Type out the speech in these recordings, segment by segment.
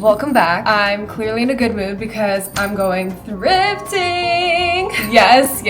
Welcome back. I'm clearly in a good mood because I'm going thrifting. Yes.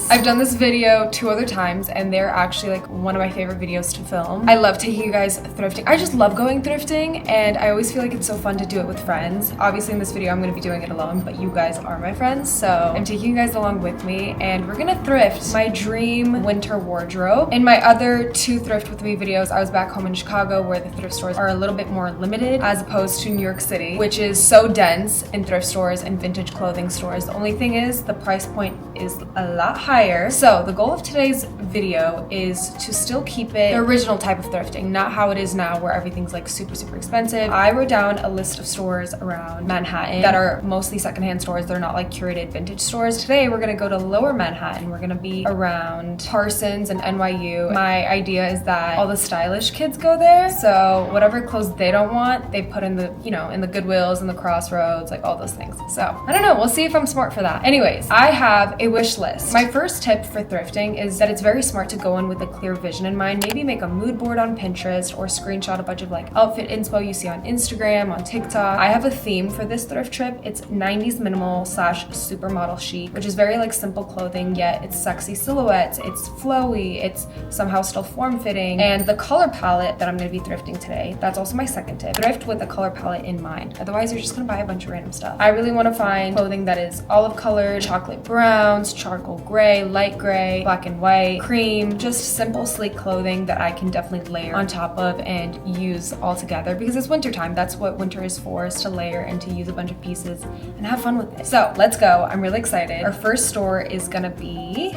I've done this video 2 other times and they're actually like one of my favorite videos to film. I love taking you guys thrifting. I just love going thrifting and I always feel like it's so fun to do it with friends. Obviously in this video I'm going to be doing it alone, but you guys are my friends, so I'm taking you guys along with me and we're gonna thrift my dream winter wardrobe. In my other 2 thrift with me videos, I was back home in Chicago where the thrift stores are a little bit more limited as opposed to New York City, which is so dense in thrift stores and vintage clothing stores. The only thing is the price point is a lot higher. So the goal of today's video is to still keep it the original type of thrifting, not how it is now where everything's like super expensive. I wrote down a list of stores around Manhattan that are mostly secondhand stores. They're not like curated vintage stores. Today we're gonna go to Lower Manhattan. We're gonna be around Parsons and NYU. My idea is that all the stylish kids go there, so whatever clothes they don't want, they put in the, you know, in the Goodwills and the Crossroads, like all those things. So I don't know, we'll see if I'm smart for that. Anyways, I have a wish list. My first tip for thrifting is that it's very smart to go in with a clear vision in mind. Maybe make a mood board on Pinterest or screenshot a bunch of like outfit inspo you see on Instagram, on TikTok. I have a theme for this thrift trip. It's 90s minimal / supermodel chic, which is very like simple clothing, yet it's sexy silhouettes, it's flowy, it's somehow still form-fitting. And the color palette that I'm gonna be thrifting today, that's also my second tip. Thrift with a color palette in mind. Otherwise, you're just gonna buy a bunch of random stuff. I really wanna find clothing that is olive colored, chocolate browns, charcoal gray, light gray, black and white, cream, just simple, sleek clothing that I can definitely layer on top of and use all together because it's winter time. That's what winter is for, is to layer and to use a bunch of pieces and have fun with it. So let's go. I'm really excited. Our first store is gonna be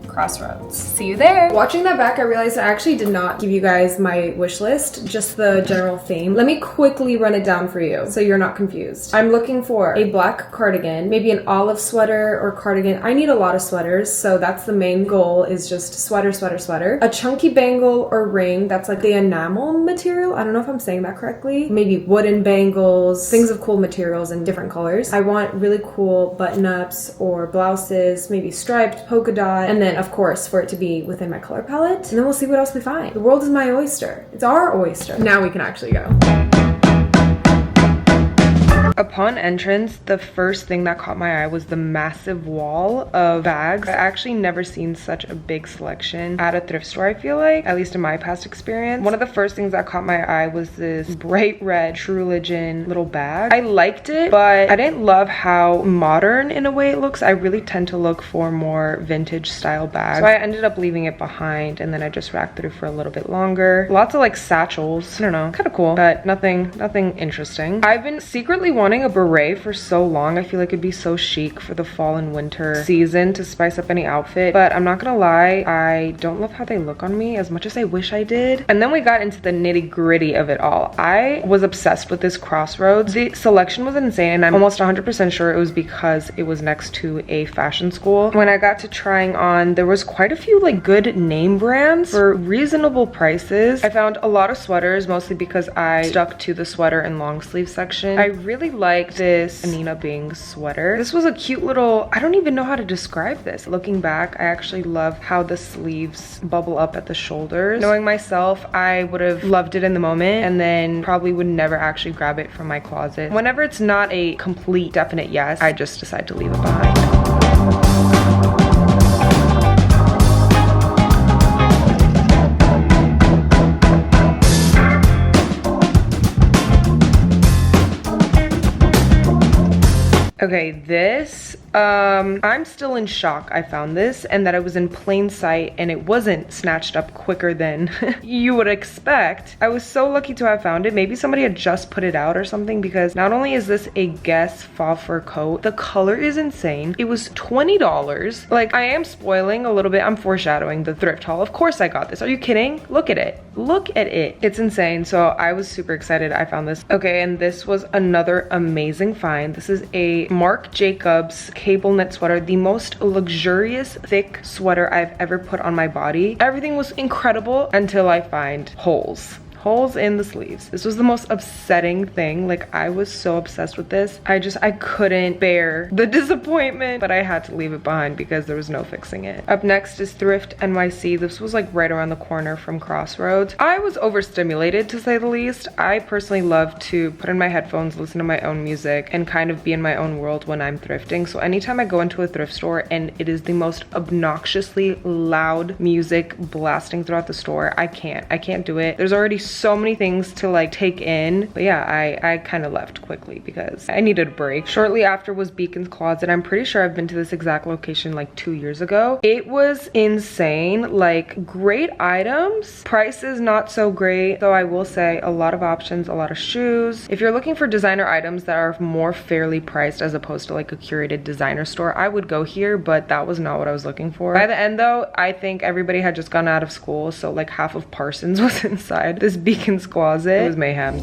Crossroads. See you there. Watching that back, I realized I actually did not give you guys my wish list, just the general theme. Let me quickly run it down for you so you're not confused. I'm looking for a black cardigan, maybe an olive sweater or cardigan. I need a lot of sweaters, so that's the main goal, is just sweater. A chunky bangle or ring that's like the enamel material. I don't know if I'm saying that correctly. Maybe wooden bangles, things of cool materials in different colors. I want really cool button-ups or blouses, maybe striped, polka dot, and then of course for it to be within my color palette. And then we'll see what else we find. The world is my oyster. It's our oyster. Now we can actually go. Upon entrance, the first thing that caught my eye was the massive wall of bags. I've actually never seen such a big selection at a thrift store, I feel like, at least in my past experience. One of the first things that caught my eye was this bright red True Religion little bag. I liked it, but I didn't love how modern in a way it looks. I really tend to look for more vintage style bags. So I ended up leaving it behind and then I just racked through for a little bit longer. Lots of like satchels. I don't know, kind of cool, but nothing interesting. I've been secretly wanting a beret for so long. I feel like it'd be so chic for the fall and winter season to spice up any outfit, but I'm not gonna lie, I don't love how they look on me as much as I wish I did. And then we got into the nitty-gritty of it all. I was obsessed with this Crossroads. The selection was insane and I'm almost 100% sure it was because it was next to a fashion school. When I got to trying on, there was quite a few like good name brands for reasonable prices. I found a lot of sweaters, mostly because I stuck to the sweater and long sleeve section. I really like this Anina Bing sweater. This was a cute little, I don't even know how to describe this. Looking back, I actually love how the sleeves bubble up at the shoulders. Knowing myself, I would have loved it in the moment and then probably would never actually grab it from my closet. Whenever it's not a complete definite yes, I just decide to leave it behind. Okay, this, I'm still in shock I found this and that it was in plain sight and it wasn't snatched up quicker than you would expect. I was so lucky to have found it. Maybe somebody had just put it out or something, because not only is this a Guess faux fur coat, the color is insane. It was $20. Like, I am spoiling a little bit. I'm foreshadowing the thrift haul. Of course I got this. Are you kidding? Look at it. Look at it. It's insane. So I was super excited I found this. Okay, and this was another amazing find. This is a Marc Jacobs cable knit sweater, the most luxurious thick sweater I've ever put on my body. Everything was incredible until I find holes. Holes in the sleeves. This was the most upsetting thing. Like, I was so obsessed with this. I couldn't bear the disappointment, but I had to leave it behind because there was no fixing it. Up next is Thrift NYC. This was like right around the corner from Crossroads. I was overstimulated, to say the least. I personally love to put in my headphones, listen to my own music, and kind of be in my own world when I'm thrifting. So anytime I go into a thrift store and it is the most obnoxiously loud music blasting throughout the store, I can't do it. There's already so many things to like take in. But yeah, I kind of left quickly because I needed a break. Shortly after was Beacon's Closet. I'm pretty sure I've been to this exact location like 2 years ago. It was insane. Like, great items, prices not so great, though I will say a lot of options, a lot of shoes. If you're looking for designer items that are more fairly priced as opposed to like a curated designer store, I would go here, but that was not what I was looking for. By the end though, I think everybody had just gone out of school, so like half of Parsons was inside this Beacon's Closet. It was mayhem.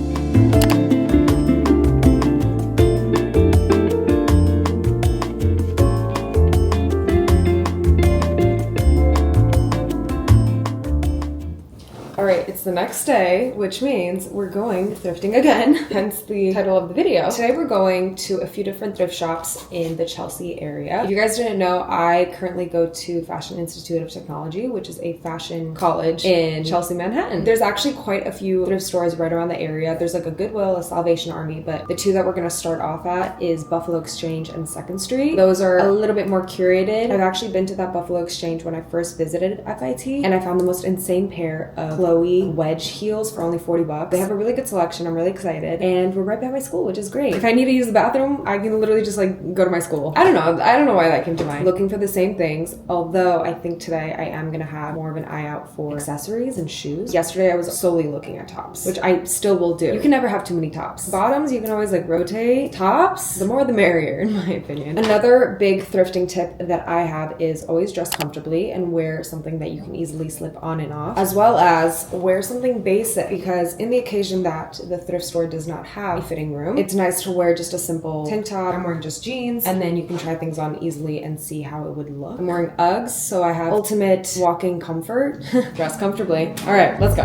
Alright, it's the next day, which means we're going thrifting again, hence the title of the video. Today we're going to a few different thrift shops in the Chelsea area. If you guys didn't know, I currently go to Fashion Institute of Technology, which is a fashion college in Chelsea, Manhattan. There's actually quite a few thrift stores right around the area. There's like a Goodwill, a Salvation Army, but the two that we're going to start off at is Buffalo Exchange and 2nd Street. Those are a little bit more curated. I've actually been to that Buffalo Exchange when I first visited FIT, and I found the most insane pair of Chloe wedge heels for only 40 bucks. They have a really good selection. I'm really excited. And we're right by my school, which is great. If I need to use the bathroom, I can literally just like go to my school. I don't know why that came to mind. Looking for the same things, although I think today I am gonna have more of an eye out for accessories and shoes. Yesterday I was solely looking at tops, which I still will do. You can never have too many tops. Bottoms, you can always like rotate. Tops, the more the merrier in my opinion. Another big thrifting tip that I have is always dress comfortably and wear something that you can easily slip on and off, as well as wear something basic, because in the occasion that the thrift store does not have a fitting room, it's nice to wear just a simple tank top. I'm wearing just jeans, and then you can try things on easily and see how it would look. I'm wearing Uggs, so I have ultimate walking comfort. Dress comfortably. All right, let's go.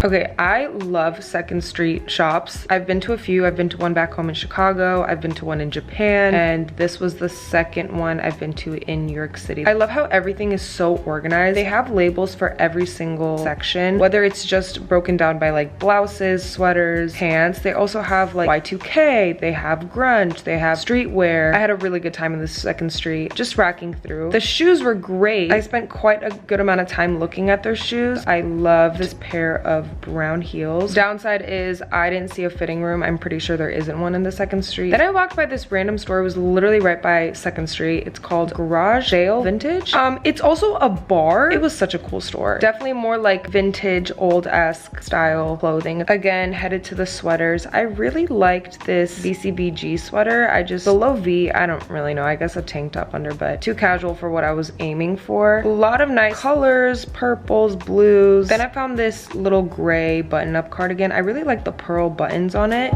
Okay, I love 2nd Street shops. I've been to a few. I've been to one back home in Chicago. I've been to one in Japan, and this was the second one I've been to in New York City. I love how everything is so organized. They have labels for every single section, whether it's just broken down by like blouses, sweaters, pants. They also have like Y2K, they have grunge, they have streetwear. I had a really good time in this 2nd Street, just racking through. The shoes were great. I spent quite a good amount of time looking at their shoes. I love this pair of brown heels. Downside is I didn't see a fitting room. I'm pretty sure there isn't one in the 2nd Street. Then I walked by this random store. It was literally right by 2nd Street. It's called Resale Vintage. It's also a bar. It was such a cool store. Definitely more like vintage, old-esque style clothing. Again, headed to the sweaters. I really liked this BCBG sweater. The low V, I don't really know. I guess a tank top under, but too casual for what I was aiming for. A lot of nice colors, purples, blues. Then I found this little gray button-up cardigan. I really like the pearl buttons on it.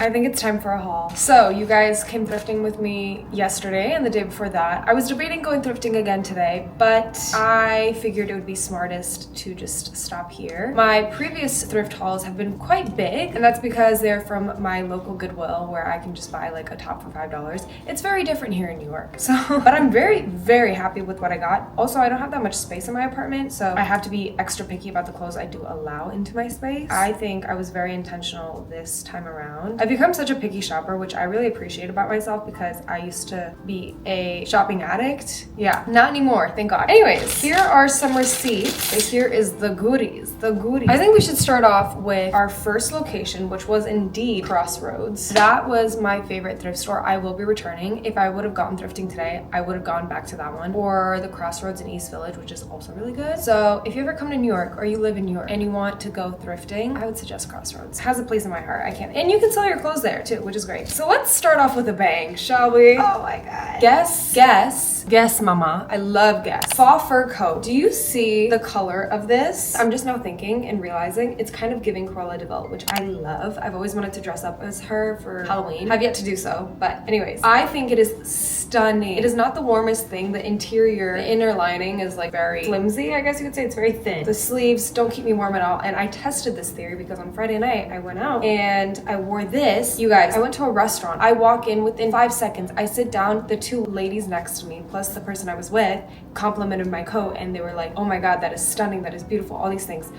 I think it's time for a haul. So you guys came thrifting with me yesterday and the day before that. I was debating going thrifting again today, but I figured it would be smartest to just stop here. My previous thrift hauls have been quite big, and that's because they're from my local Goodwill where I can just buy like a top for $5. It's very different here in New York. But I'm very, very happy with what I got. Also, I don't have that much space in my apartment, so I have to be extra picky about the clothes I do allow into my space. I think I was very intentional this time around. I've become such a picky shopper, which I really appreciate about myself because I used to be a shopping addict. Yeah, not anymore, thank God. Anyways, here are some receipts. Here is the goodies, I think we should start off with our first location, which was indeed Crossroads. That was my favorite thrift store. I will be returning. If I would have gone thrifting today, I would have gone back to that one, or the Crossroads in East Village, which is also really good. So if you ever come to New York or you live in New York and you want to go thrifting, I would suggest Crossroads. It has a place in my heart. I can't. And you can sell your clothes there too, which is great. So let's start off with a bang, shall we? Oh my god. Guess, mama. I love Guess. Fall fur coat. Do you see the color of this? I'm just now thinking and realizing it's kind of giving Cruella de Vil, which I love. I've always wanted to dress up as her for Halloween. I've yet to do so, but anyways, I think it is stunning. It is not the warmest thing. The interior, the inner lining is like very flimsy, I guess you could say. It's very thin. The sleeves don't keep me warm at all, and I tested this theory because on Friday night I went out and I wore this. You guys, I went to a restaurant. I walk in within 5 seconds. I sit down, the two ladies next to me plus the person I was with complimented my coat, and they were like, oh my god, that is stunning, that is beautiful, all these things.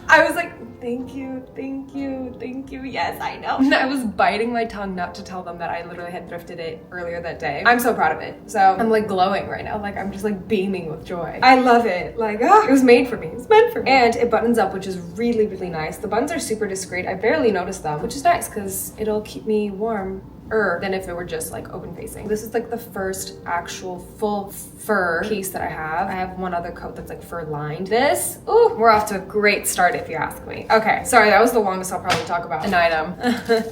I was like, thank you, thank you, thank you. Yes, I know. And I was biting my tongue not to tell them that I literally had thrifted it earlier that day. I'm so proud of it. So I'm like glowing right now. Like I'm just like beaming with joy. I love it. Like, it was made for me. It's meant for me. And it buttons up, which is really, really nice. The buttons are super discreet. I barely noticed them, which is nice because it'll keep me warm than if it were just like open facing. This is like the first actual full fur piece that I have. I have one other coat that's like fur lined. This, ooh, we're off to a great start if you ask me. Okay, sorry, that was the longest I'll probably talk about an item.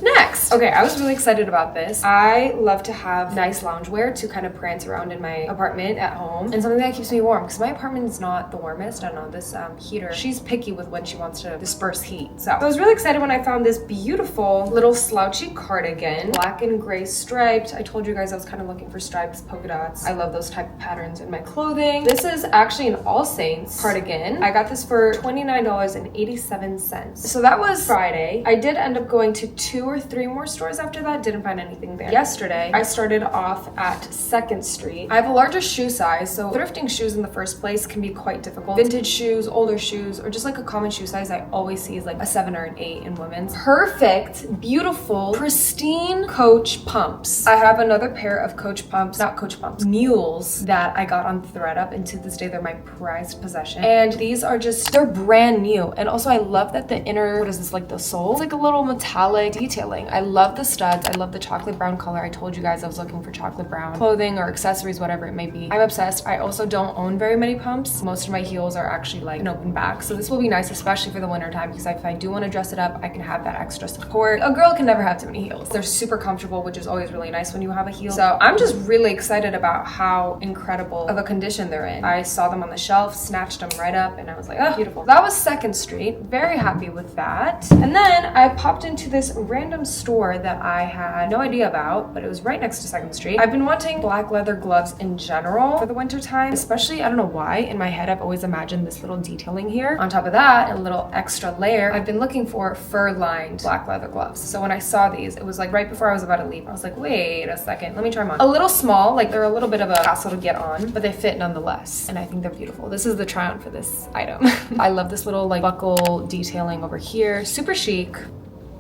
Next. Okay, I was really excited about this. I love to have nice loungewear to kind of prance around in my apartment at home, and something that keeps me warm because my apartment is not the warmest. I don't know, this heater, she's picky with when she wants to disperse heat. So I was really excited when I found this beautiful little slouchy cardigan, black and gray striped. I told you guys I was kind of looking for stripes, polka dots. I love those type of patterns in my clothing. This is actually an All Saints cardigan. I got this for $29.87. So that was Friday. I did end up going to 2 or 3 more stores after that. Didn't find anything there. Yesterday, I started off at 2nd Street. I have a larger shoe size, so thrifting shoes in the first place can be quite difficult. Vintage shoes, older shoes, or just like a common shoe size I always see is like a 7 or an 8 in women's. Perfect, beautiful, pristine Coach pumps. I have another pair of Coach pumps, not Coach pumps, mules that I got on ThredUp, and to this day they're my prized possession. And these are just, they're brand new. And also I love that the inner, what is this, like the sole? It's like a little metallic detailing. I love the studs. I love the chocolate brown color. I told you guys I was looking for chocolate brown clothing or accessories, whatever it may be. I'm obsessed. I also don't own very many pumps. Most of my heels are actually like an open back. So this will be nice, especially for the winter time, because if I do want to dress it up, I can have that extra support. A girl can never have too many heels. They're super comfortable, which is always really nice when you have a heel. So I'm just really excited about how incredible of a condition they're in. I saw them on the shelf, snatched them right up, and I was like, oh, beautiful. That was 2nd Street. Very happy with that. And then I popped into this random store that I had no idea about, but it was right next to 2nd Street. I've been wanting black leather gloves in general for the winter time, especially, I don't know why, in my head I've always imagined this little detailing here. On top of that, a little extra layer, I've been looking for fur-lined black leather gloves. So when I saw these, it was like right before I was about to leave. I was like, wait a second, let me try them on. A little small, like they're a little bit of a hassle to get on, but they fit nonetheless. And I think they're beautiful. This is the try on for this item. I love this little like buckle detailing over here. Super chic.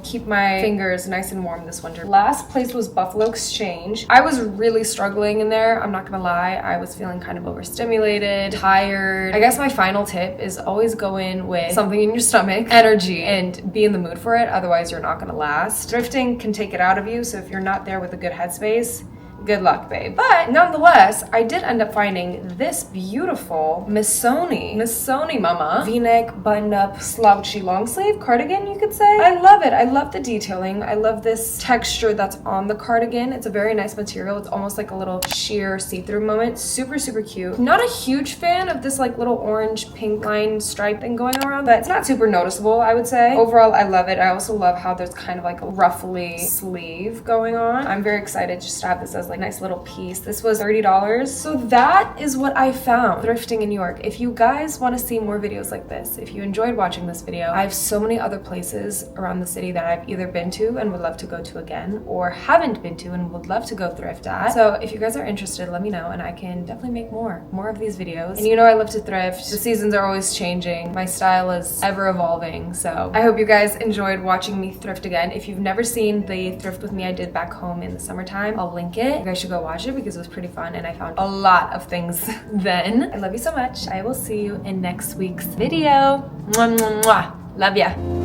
Keep my fingers nice and warm this winter. Last place was Buffalo Exchange. I was really struggling in there. I'm not gonna lie. I was feeling kind of overstimulated, tired. I guess my final tip is always go in with something in your stomach, energy, and be in the mood for it. Otherwise, you're not gonna last. Thrifting can take it out of you. So if you're not there with a good headspace, good luck, babe. But nonetheless, I did end up finding this beautiful Missoni mama v-neck buttoned up slouchy long sleeve cardigan, you could say. I love it. I love the detailing. I love this texture that's on the cardigan. It's a very nice material. It's almost like a little sheer see-through moment. Super, super cute. Not a huge fan of this like little orange pink line stripe thing going around, but it's not super noticeable, I would say. Overall, I love it. I also love how there's kind of like a ruffly sleeve going on. I'm very excited just to have this as like nice little piece. This was $30. So that is what I found thrifting in New York. If you guys want to see more videos like this, if you enjoyed watching this video, I have so many other places around the city that I've either been to and would love to go to again, or haven't been to and would love to go thrift at. So if you guys are interested, let me know and I can definitely make more of these videos. And you know I love to thrift. The seasons are always changing. My style is ever evolving. So I hope you guys enjoyed watching me thrift again. If you've never seen the thrift with me I did back home in the summertime, I'll link it. You guys should go watch it because it was pretty fun and I found a lot of things then. I love you so much. I will see you in next week's video. Mwah, mwah, mwah. Love ya.